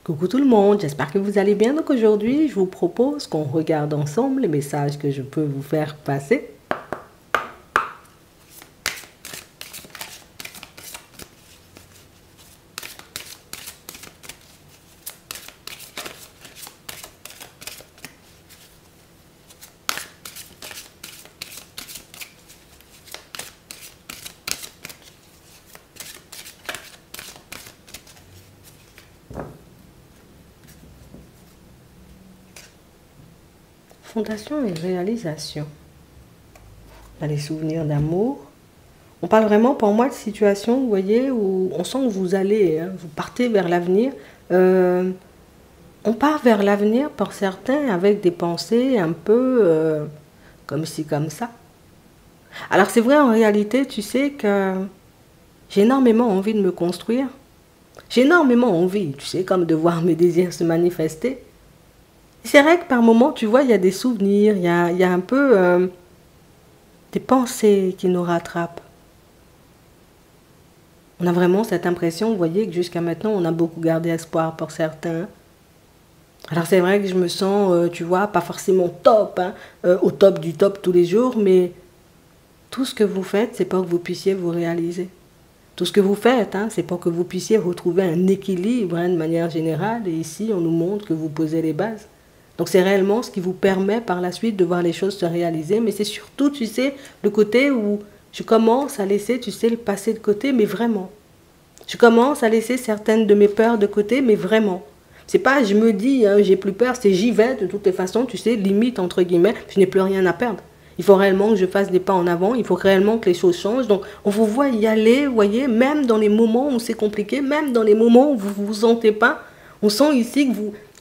Coucou tout le monde, j'espère que vous allez bien. Donc aujourd'hui, je vous propose qu'on regarde ensemble les messages que je peux vous faire passer. Fondation et réalisation. On a les souvenirs d'amour. On parle vraiment pour moi de situation, vous voyez, où on sent que vous allez, vous partez vers l'avenir. On part vers l'avenir pour certains avec des pensées un peu comme ci, comme ça. Alors c'est vrai en réalité, tu sais que j'ai énormément envie de me construire. J'ai énormément envie, tu sais, comme de voir mes désirs se manifester. C'est vrai que par moments, tu vois, il y a des souvenirs, il y a un peu des pensées qui nous rattrapent. On a vraiment cette impression, vous voyez, que jusqu'à maintenant, on a beaucoup gardé espoir pour certains. Alors c'est vrai que je me sens, tu vois, pas forcément top, au top du top tous les jours, mais tout ce que vous faites, c'est pour que vous puissiez vous réaliser. Tout ce que vous faites, c'est pour que vous puissiez retrouver un équilibre de manière générale, et ici, on nous montre que vous posez les bases. Donc c'est réellement ce qui vous permet par la suite de voir les choses se réaliser, mais c'est surtout, tu sais, le côté où je commence à laisser, tu sais, le passé de côté, mais vraiment. Je commence à laisser certaines de mes peurs de côté, mais vraiment. C'est pas je me dis, j'ai plus peur, c'est j'y vais de toutes les façons, tu sais, limite, entre guillemets, je n'ai plus rien à perdre. Il faut réellement que je fasse des pas en avant, il faut réellement que les choses changent. Donc on vous voit y aller, vous voyez, même dans les moments où c'est compliqué, même dans les moments où vous ne vous sentez pas, on sent ici que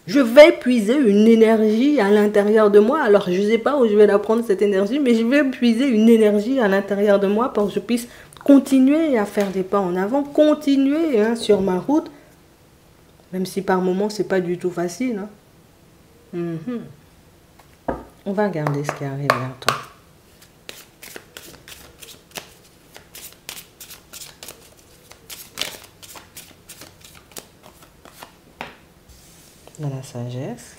je vais puiser une énergie à l'intérieur de moi. Alors, je ne sais pas où je vais la prendre, cette énergie, mais je vais puiser une énergie à l'intérieur de moi pour que je puisse continuer à faire des pas en avant, continuer sur ma route, même si par moments, ce n'est pas du tout facile. On va regarder ce qui arrive vers toi. Dans la sagesse.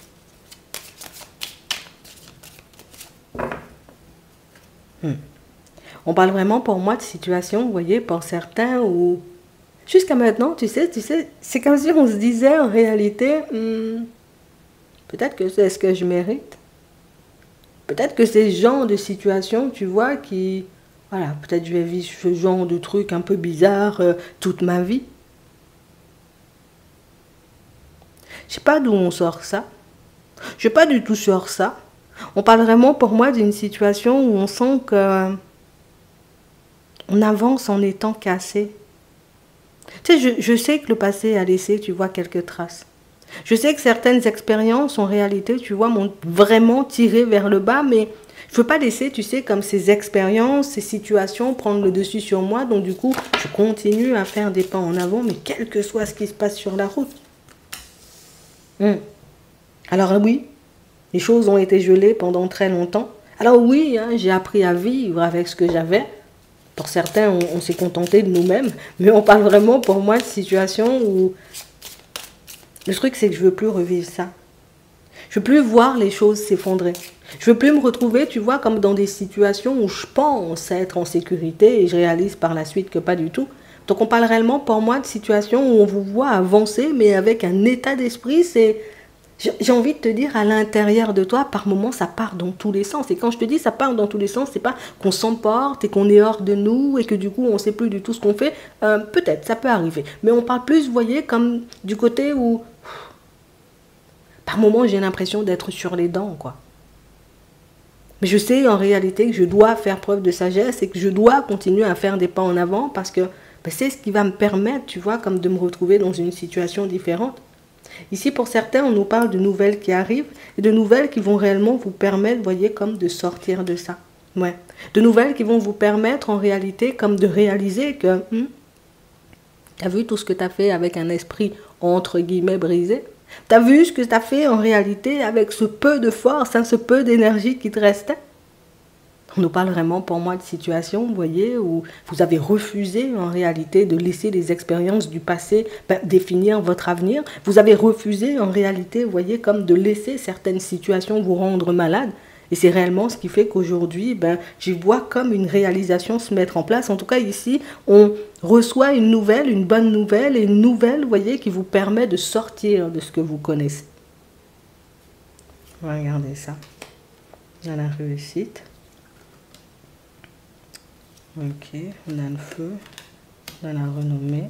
On parle vraiment pour moi de situation, vous voyez, pour certains où jusqu'à maintenant, tu sais, c'est comme si on se disait en réalité, peut-être que c'est ce que je mérite. Peut-être que c'est ce genre de situation, tu vois, qui, voilà, peut-être je vais vivre ce genre de truc un peu bizarre toute ma vie. Je sais pas d'où on sort ça. Je sais pas du tout sur ça. On parle vraiment pour moi d'une situation où on sent que on avance en étant cassé. Tu sais, je sais que le passé a laissé, tu vois, quelques traces. Je sais que certaines expériences, en réalité, tu vois, m'ont vraiment tiré vers le bas, mais je ne veux pas laisser, tu sais, comme ces expériences, ces situations prendre le dessus sur moi. Donc, du coup, je continue à faire des pas en avant, mais quel que soit ce qui se passe sur la route. Alors oui, les choses ont été gelées pendant très longtemps. Alors oui, j'ai appris à vivre avec ce que j'avais. Pour certains, on s'est contenté de nous-mêmes, mais on parle vraiment pour moi de situation où le truc c'est que je ne veux plus revivre ça. Je ne veux plus voir les choses s'effondrer. Je ne veux plus me retrouver, tu vois, comme dans des situations où je pense être en sécurité et je réalise par la suite que pas du tout. Donc on parle réellement pour moi de situations où on vous voit avancer, mais avec un état d'esprit, c'est... J'ai envie de te dire, à l'intérieur de toi, par moments, ça part dans tous les sens. Et quand je te dis ça part dans tous les sens, c'est pas qu'on s'emporte et qu'on est hors de nous et que du coup, on ne sait plus du tout ce qu'on fait. Peut-être, ça peut arriver. Mais on parle plus, vous voyez, comme du côté où, par moments, j'ai l'impression d'être sur les dents, quoi. Mais je sais en réalité que je dois faire preuve de sagesse et que je dois continuer à faire des pas en avant parce que c'est ce qui va me permettre, tu vois, comme de me retrouver dans une situation différente. Ici, pour certains, on nous parle de nouvelles qui arrivent et de nouvelles qui vont réellement vous permettre, vous voyez, comme de sortir de ça. Ouais. De nouvelles qui vont vous permettre, en réalité, comme de réaliser que tu as vu tout ce que tu as fait avec un esprit, entre guillemets, brisé. Tu as vu ce que tu as fait, en réalité, avec ce peu de force, ce peu d'énergie qui te restait. On nous parle vraiment, pour moi, de situation, vous voyez, où vous avez refusé, en réalité, de laisser les expériences du passé définir votre avenir. Vous avez refusé, en réalité, vous voyez, comme de laisser certaines situations vous rendre malade. Et c'est réellement ce qui fait qu'aujourd'hui, j'y vois comme une réalisation se mettre en place. En tout cas, ici, on reçoit une nouvelle, une bonne nouvelle, et une nouvelle, vous voyez, qui vous permet de sortir de ce que vous connaissez. Regardez ça. On a la réussite. Ok, on a le feu, on a la renommée,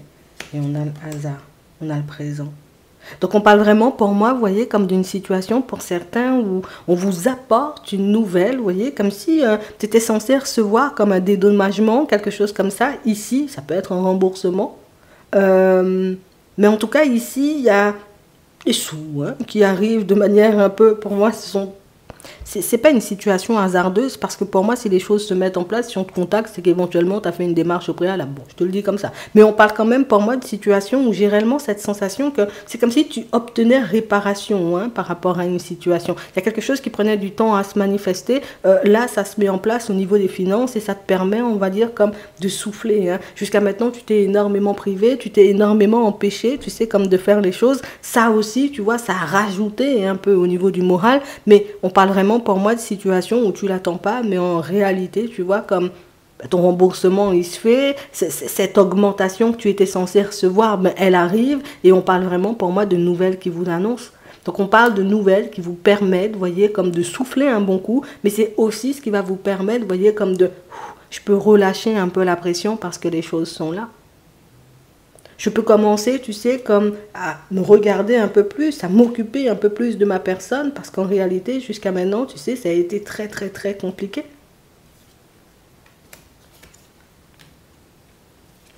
et on a le hasard, on a le présent. Donc on parle vraiment pour moi, vous voyez, comme d'une situation pour certains où on vous apporte une nouvelle, vous voyez, comme si tu étais censé recevoir comme un dédommagement, quelque chose comme ça. Ici, ça peut être un remboursement. Mais en tout cas, ici, il y a des sous qui arrivent de manière un peu, pour moi, c'est pas une situation hasardeuse parce que pour moi, si les choses se mettent en place, si on te contacte, c'est qu'éventuellement, tu as fait une démarche au préalable. Bon, je te le dis comme ça. Mais on parle quand même pour moi de situation où j'ai réellement cette sensation que c'est comme si tu obtenais réparation par rapport à une situation. Il y a quelque chose qui prenait du temps à se manifester. Là, ça se met en place au niveau des finances et ça te permet, on va dire, comme de souffler. Jusqu'à maintenant, tu t'es énormément privé, tu t'es énormément empêché, tu sais, comme de faire les choses. Ça aussi, tu vois, ça a rajouté un peu au niveau du moral. Mais on parle vraiment pour moi de situation où tu l'attends pas, mais en réalité, tu vois, comme ton remboursement, il se fait, cette augmentation que tu étais censé recevoir, elle arrive, et on parle vraiment pour moi de nouvelles qui vous annoncent. Donc on parle de nouvelles qui vous permettent, vous voyez, comme de souffler un bon coup, mais c'est aussi ce qui va vous permettre, vous voyez, comme de, je peux relâcher un peu la pression parce que les choses sont là. Je peux commencer, tu sais, comme à me regarder un peu plus, à m'occuper un peu plus de ma personne, parce qu'en réalité, jusqu'à maintenant, tu sais, ça a été très, très, très compliqué.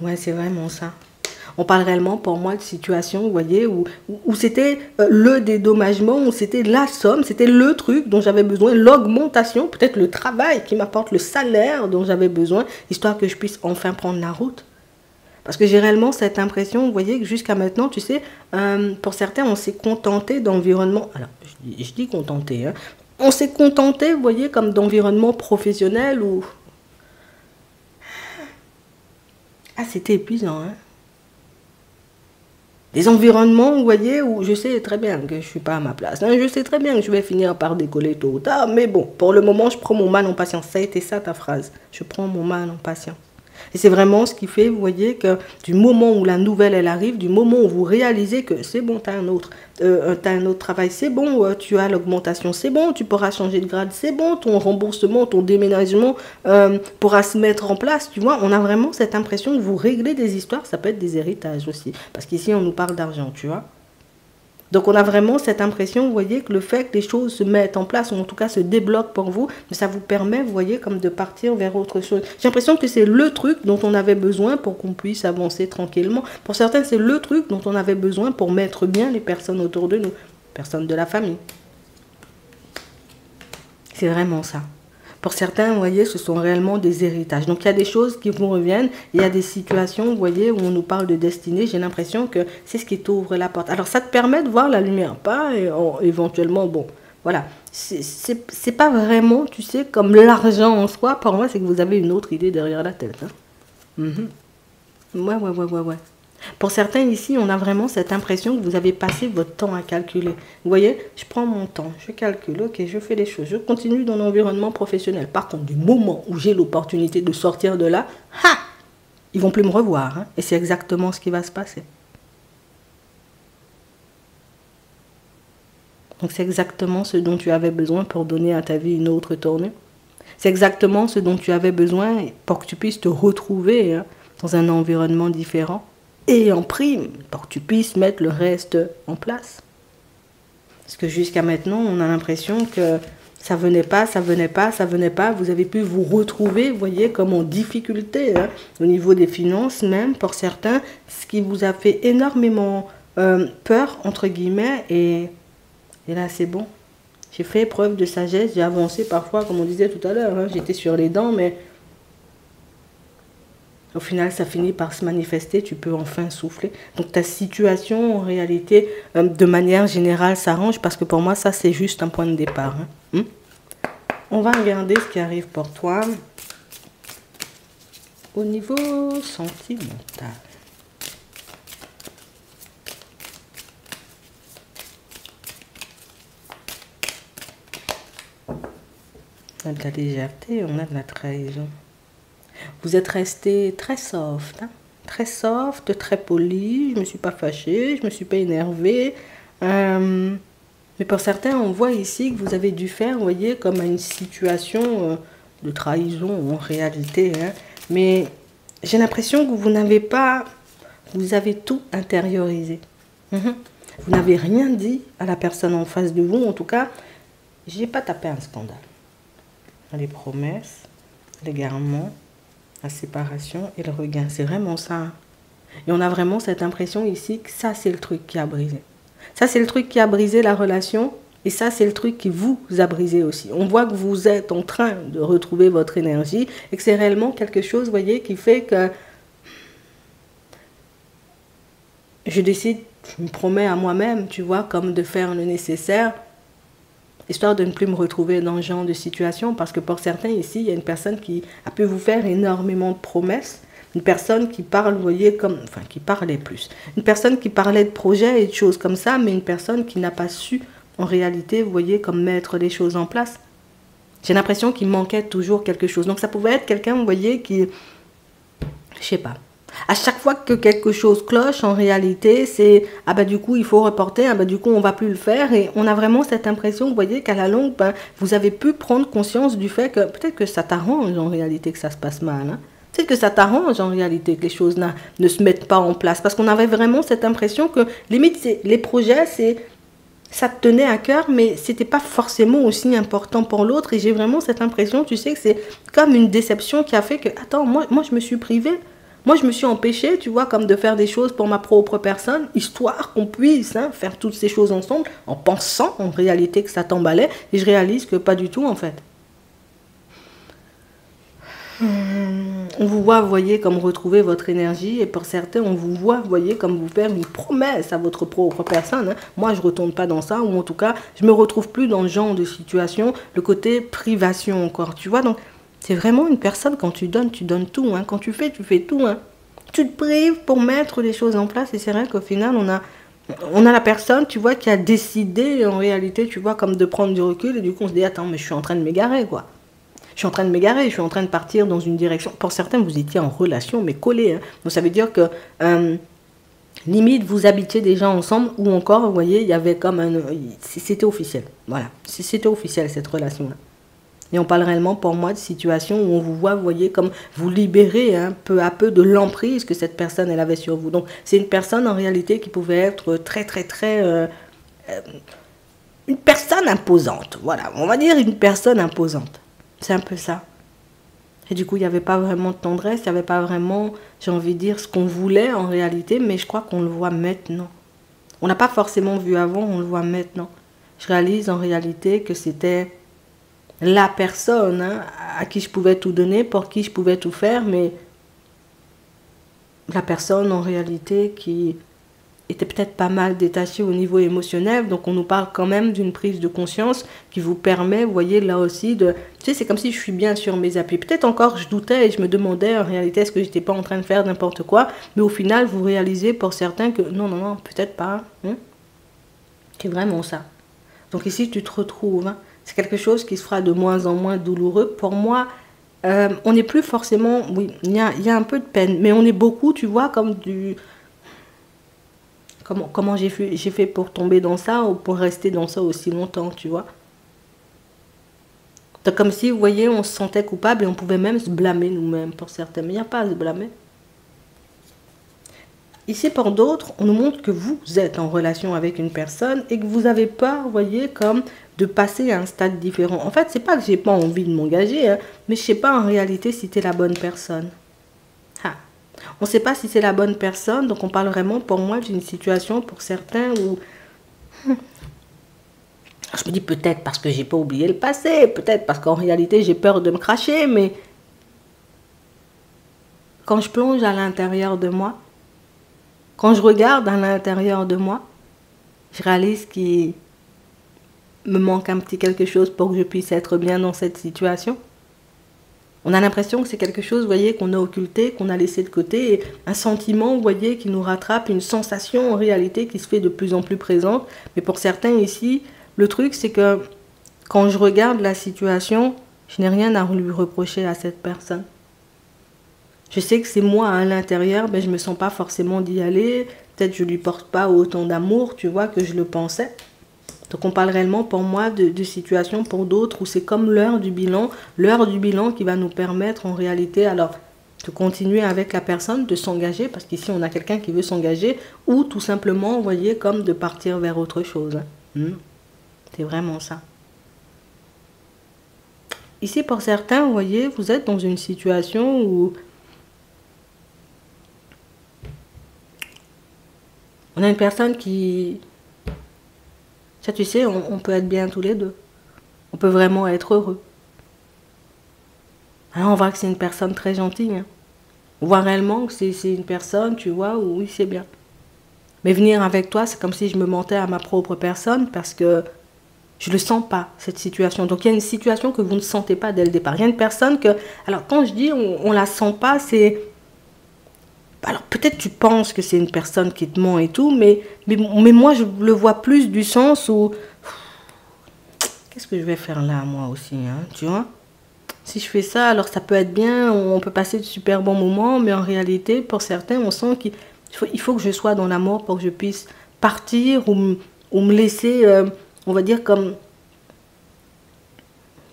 Ouais, c'est vraiment ça. On parle réellement, pour moi, de situation, vous voyez, où c'était le dédommagement, où c'était la somme, c'était le truc dont j'avais besoin, l'augmentation, peut-être le travail qui m'apporte le salaire dont j'avais besoin, histoire que je puisse enfin prendre la route. Parce que j'ai réellement cette impression, vous voyez, que jusqu'à maintenant, tu sais, pour certains, on s'est contenté d'environnement. Alors, je dis contenté, on s'est contenté, vous voyez, comme d'environnement professionnel où... Ah, c'était épuisant, Des environnements, vous voyez, où je sais très bien que je ne suis pas à ma place. Je sais très bien que je vais finir par décoller tôt ou tard, mais bon, pour le moment, je prends mon mal en patience. Ça a été ça, ta phrase. Je prends mon mal en patience. Et c'est vraiment ce qui fait, vous voyez, que du moment où la nouvelle, elle arrive, du moment où vous réalisez que c'est bon, tu as un autre travail, c'est bon, tu as l'augmentation, c'est bon, tu pourras changer de grade, c'est bon, ton remboursement, ton déménagement pourra se mettre en place, tu vois. On a vraiment cette impression que vous réglez des histoires, ça peut être des héritages aussi, parce qu'ici, on nous parle d'argent, tu vois. Donc on a vraiment cette impression, vous voyez, que le fait que les choses se mettent en place, ou en tout cas se débloquent pour vous, ça vous permet, vous voyez, comme de partir vers autre chose. J'ai l'impression que c'est le truc dont on avait besoin pour qu'on puisse avancer tranquillement. Pour certains, c'est le truc dont on avait besoin pour mettre bien les personnes autour de nous, personnes de la famille. C'est vraiment ça. Pour certains, vous voyez, ce sont réellement des héritages. Donc, il y a des choses qui vous reviennent. Il y a des situations, vous voyez, où on nous parle de destinée. J'ai l'impression que c'est ce qui t'ouvre la porte. Alors, ça te permet de voir la lumière. Pas éventuellement, bon, voilà. C'est pas vraiment, tu sais, comme l'argent en soi. Pour moi, c'est que vous avez une autre idée derrière la tête. Ouais. Pour certains ici, on a vraiment cette impression que vous avez passé votre temps à calculer. Vous voyez, je prends mon temps, je calcule, ok, je fais les choses, je continue dans l'environnement professionnel. Par contre, du moment où j'ai l'opportunité de sortir de là, ils vont plus me revoir. Et c'est exactement ce qui va se passer. Donc c'est exactement ce dont tu avais besoin pour donner à ta vie une autre tournure. C'est exactement ce dont tu avais besoin pour que tu puisses te retrouver dans un environnement différent. Et en prime, pour que tu puisses mettre le reste en place. Parce que jusqu'à maintenant, on a l'impression que ça venait pas. Vous avez pu vous retrouver, vous voyez, comme en difficulté, au niveau des finances même, pour certains, ce qui vous a fait énormément peur, entre guillemets, et là, c'est bon. J'ai fait preuve de sagesse, j'ai avancé parfois, comme on disait tout à l'heure, j'étais sur les dents, mais... Au final, ça finit par se manifester, tu peux enfin souffler. Donc ta situation, en réalité, de manière générale, s'arrange parce que pour moi, ça, c'est juste un point de départ. On va regarder ce qui arrive pour toi au niveau sentimental. On a de la légèreté, on a de la trahison. Vous êtes resté très soft, hein? Très soft, très poli. Je me suis pas fâchée, je me suis pas énervée. Mais pour certains, on voit ici que vous avez dû faire, vous voyez, comme à une situation de trahison en réalité. Hein? Mais j'ai l'impression que vous n'avez pas, vous avez tout intériorisé. Vous n'avez rien dit à la personne en face de vous. En tout cas, j'ai pas tapé un scandale. Les promesses, l'égarement, la séparation et le regain. C'est vraiment ça. Et on a vraiment cette impression ici que ça, c'est le truc qui a brisé. Ça, c'est le truc qui a brisé la relation. Et ça, c'est le truc qui vous a brisé aussi. On voit que vous êtes en train de retrouver votre énergie et que c'est réellement quelque chose, vous voyez, qui fait que je décide, je me promets à moi-même, tu vois, comme de faire le nécessaire, histoire de ne plus me retrouver dans ce genre de situation. Parce que pour certains ici, il y a une personne qui a pu vous faire énormément de promesses. Une personne qui parle, vous voyez, comme, enfin, qui parlait plus. Une personne qui parlait de projets et de choses comme ça, mais une personne qui n'a pas su, en réalité, vous voyez, comme mettre les choses en place. J'ai l'impression qu'il manquait toujours quelque chose. Donc ça pouvait être quelqu'un, vous voyez, qui, je sais pas. À chaque fois que quelque chose cloche, en réalité, c'est « Ah bah du coup, il faut reporter, ah bah du coup, on va plus le faire ». Et on a vraiment cette impression, vous voyez, qu'à la longue, ben, vous avez pu prendre conscience du fait que peut-être que ça t'arrange, en réalité, que ça se passe mal. Hein. Peut-être que ça t'arrange, en réalité, que les choses ne se mettent pas en place. Parce qu'on avait vraiment cette impression que, limite, les projets, ça te tenait à cœur, mais c'était pas forcément aussi important pour l'autre. Et j'ai vraiment cette impression, tu sais, que c'est comme une déception qui a fait que, attends, moi je me suis privée. Moi, je me suis empêchée, tu vois, comme de faire des choses pour ma propre personne, histoire qu'on puisse faire toutes ces choses ensemble, en pensant en réalité que ça t'emballait. Et je réalise que pas du tout, en fait. On vous voit, vous voyez, comme retrouver votre énergie. Et pour certains, on vous voit, vous voyez, comme vous faire une promesse à votre propre personne. Hein. Moi, je ne retourne pas dans ça. Ou en tout cas, je ne me retrouve plus dans ce genre de situation. Le côté privation encore, tu vois. Donc, c'est vraiment une personne, quand tu donnes tout. Hein. Quand tu fais tout. Hein. Tu te prives pour mettre les choses en place. Et c'est vrai qu'au final, on a la personne, tu vois, qui a décidé, en réalité, tu vois, comme de prendre du recul. Et du coup, on se dit, attends, mais je suis en train de m'égarer, quoi. Je suis en train de m'égarer, je suis en train de partir dans une direction. Pour certains, vous étiez en relation, mais collés. Hein. Donc, ça veut dire que, limite, vous habitiez déjà ensemble, ou encore, vous voyez, il y avait comme un... C'était officiel. Voilà. C'était officiel, cette relation-là. Et on parle réellement, pour moi, de situation où on vous voit, vous voyez, comme vous libérer hein, peu à peu de l'emprise que cette personne, elle avait sur vous. Donc, c'est une personne, en réalité, qui pouvait être très, une personne imposante. Voilà, on va dire une personne imposante. C'est un peu ça. Et du coup, il n'y avait pas vraiment de tendresse, il n'y avait pas vraiment, j'ai envie de dire, ce qu'on voulait en réalité, mais je crois qu'on le voit maintenant. On n'a pas forcément vu avant, on le voit maintenant. Je réalise en réalité que c'était la personne hein, à qui je pouvais tout donner, pour qui je pouvais tout faire, mais la personne en réalité qui était peut-être pas mal détachée au niveau émotionnel, donc on nous parle quand même d'une prise de conscience qui vous permet, vous voyez, là aussi, de... Tu sais, c'est comme si je suis bien sur mes appuis. Peut-être encore, je doutais et je me demandais, en réalité, est-ce que j'étais pas en train de faire n'importe quoi, mais au final, vous réalisez pour certains que non, peut-être pas. Hein. C'est vraiment ça. Donc ici, tu te retrouves. Hein. C'est quelque chose qui se fera de moins en moins douloureux. Pour moi, on n'est plus forcément... Oui, il y a un peu de peine, mais on est beaucoup, tu vois, comme du... Comment j'ai fait pour tomber dans ça ou pour rester dans ça aussi longtemps, tu vois. C'est comme si, vous voyez, on se sentait coupable et on pouvait même se blâmer nous-mêmes pour certains. Mais il n'y a pas à se blâmer. Ici, pour d'autres, on nous montre que vous êtes en relation avec une personne et que vous avez peur, vous voyez, comme de passer à un stade différent. En fait, c'est pas que j'ai pas envie de m'engager, hein, mais je sais pas en réalité si tu es la bonne personne. On ne sait pas si c'est la bonne personne, donc on parle vraiment pour moi d'une situation pour certains où je me dis peut-être parce que j'ai pas oublié le passé, peut-être parce qu'en réalité j'ai peur de me cracher, mais quand je plonge à l'intérieur de moi, quand je regarde à l'intérieur de moi, je réalise qu'il me manque un petit quelque chose pour que je puisse être bien dans cette situation. On a l'impression que c'est quelque chose, vous voyez, qu'on a occulté, qu'on a laissé de côté, et un sentiment, vous voyez, qui nous rattrape, une sensation en réalité qui se fait de plus en plus présente. Mais pour certains ici, le truc, c'est que quand je regarde la situation, je n'ai rien à lui reprocher à cette personne. Je sais que c'est moi à l'intérieur, mais je ne me sens pas forcément d'y aller. Peut-être que je ne lui porte pas autant d'amour, tu vois, que je le pensais. Donc on parle réellement pour moi de situations pour d'autres où c'est comme l'heure du bilan qui va nous permettre en réalité alors de continuer avec la personne, de s'engager, parce qu'ici on a quelqu'un qui veut s'engager, ou tout simplement, vous voyez, comme de partir vers autre chose. C'est vraiment ça. Ici pour certains, vous voyez, vous êtes dans une situation où on a une personne qui... Ça, tu sais, on peut être bien tous les deux. On peut vraiment être heureux. Alors, on voit que c'est une personne très gentille. Hein. On voit réellement que c'est une personne, tu vois, où oui, c'est bien. Mais venir avec toi, c'est comme si je me mentais à ma propre personne parce que je ne le sens pas, cette situation. Donc, il y a une situation que vous ne sentez pas dès le départ. Il y a une personne que... Alors, quand je dis on ne la sent pas, c'est... Alors peut-être tu penses que c'est une personne qui te ment et tout, mais moi je le vois plus du sens où... Qu'est-ce que je vais faire là moi aussi, hein, tu vois? Si je fais ça, alors ça peut être bien, on peut passer de super bons moments, mais en réalité, pour certains, on sent qu'il faut que je sois dans la mort pour que je puisse partir ou me laisser, on va dire comme...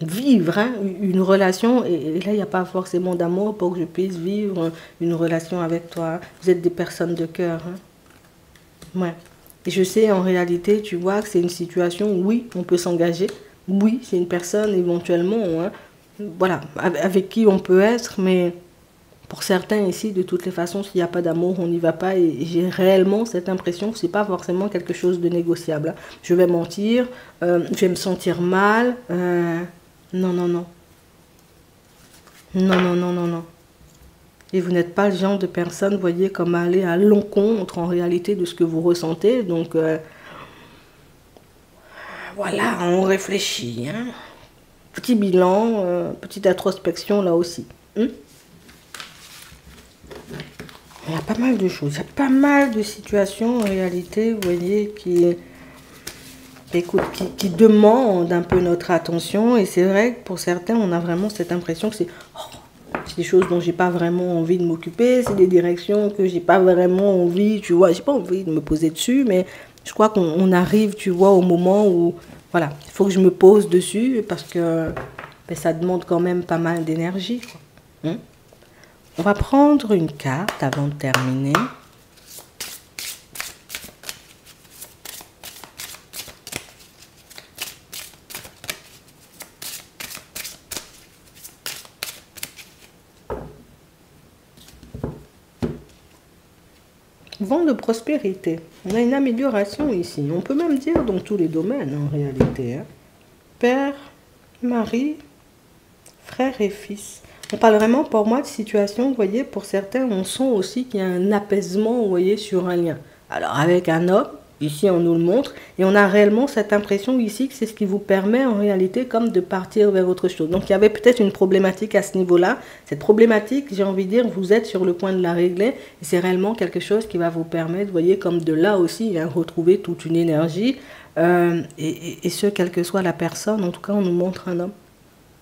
vivre hein, une relation, et là il n'y a pas forcément d'amour pour que je puisse vivre une relation avec toi. Vous êtes des personnes de cœur. Hein. Ouais. Et je sais en réalité, tu vois, que c'est une situation où oui, on peut s'engager. Oui, c'est une personne éventuellement, hein, voilà, avec qui on peut être, mais pour certains ici, de toutes les façons, s'il n'y a pas d'amour, on n'y va pas. Et j'ai réellement cette impression que ce n'est pas forcément quelque chose de négociable. Hein. Je vais mentir, je vais me sentir mal. Non, non, non. Non, non, non, non, non. Et vous n'êtes pas le genre de personne, vous voyez, comme aller à l'encontre en réalité de ce que vous ressentez. Donc, voilà, on réfléchit. Hein. Petit bilan, petite introspection là aussi. Il y a pas mal de choses, il y a pas mal de situations en réalité, vous voyez, qui demandent un peu notre attention. Et c'est vrai que pour certains, on a vraiment cette impression que c'est des choses dont j'ai pas vraiment envie de m'occuper, c'est des directions que j'ai pas vraiment envie, tu vois, j'ai pas envie de me poser dessus, mais je crois qu'on arrive, tu vois, au moment où, voilà, il faut que je me pose dessus parce que ben, ça demande quand même pas mal d'énergie. On va prendre une carte avant de terminer. Vent de prospérité. On a une amélioration ici. On peut même dire dans tous les domaines en réalité. Hein. Père, mari, frère et fils. On parle vraiment pour moi de situation, vous voyez, pour certains, on sent aussi qu'il y a un apaisement, vous voyez, sur un lien. Alors avec un homme, ici on nous le montre, et on a réellement cette impression ici que c'est ce qui vous permet en réalité comme de partir vers autre chose. Donc il y avait peut-être une problématique à ce niveau-là. Cette problématique, j'ai envie de dire, vous êtes sur le point de la régler, et c'est réellement quelque chose qui va vous permettre, vous voyez, comme de là aussi, hein, retrouver toute une énergie, et ce, quelle que soit la personne, en tout cas on nous montre un homme.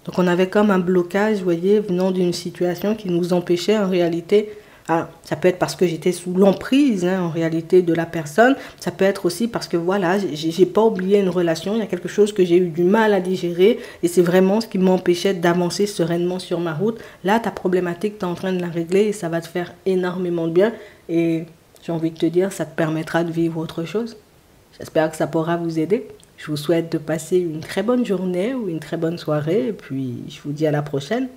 Donc on avait comme un blocage, vous voyez, venant d'une situation qui nous empêchait en réalité. Alors, ça peut être parce que j'étais sous l'emprise hein, en réalité de la personne. Ça peut être aussi parce que voilà, j'ai pas oublié une relation. Il y a quelque chose que j'ai eu du mal à digérer et c'est vraiment ce qui m'empêchait d'avancer sereinement sur ma route. Là, ta problématique, tu es en train de la régler et ça va te faire énormément de bien. Et j'ai envie de te dire, ça te permettra de vivre autre chose. J'espère que ça pourra vous aider. Je vous souhaite de passer une très bonne journée ou une très bonne soirée et puis je vous dis à la prochaine.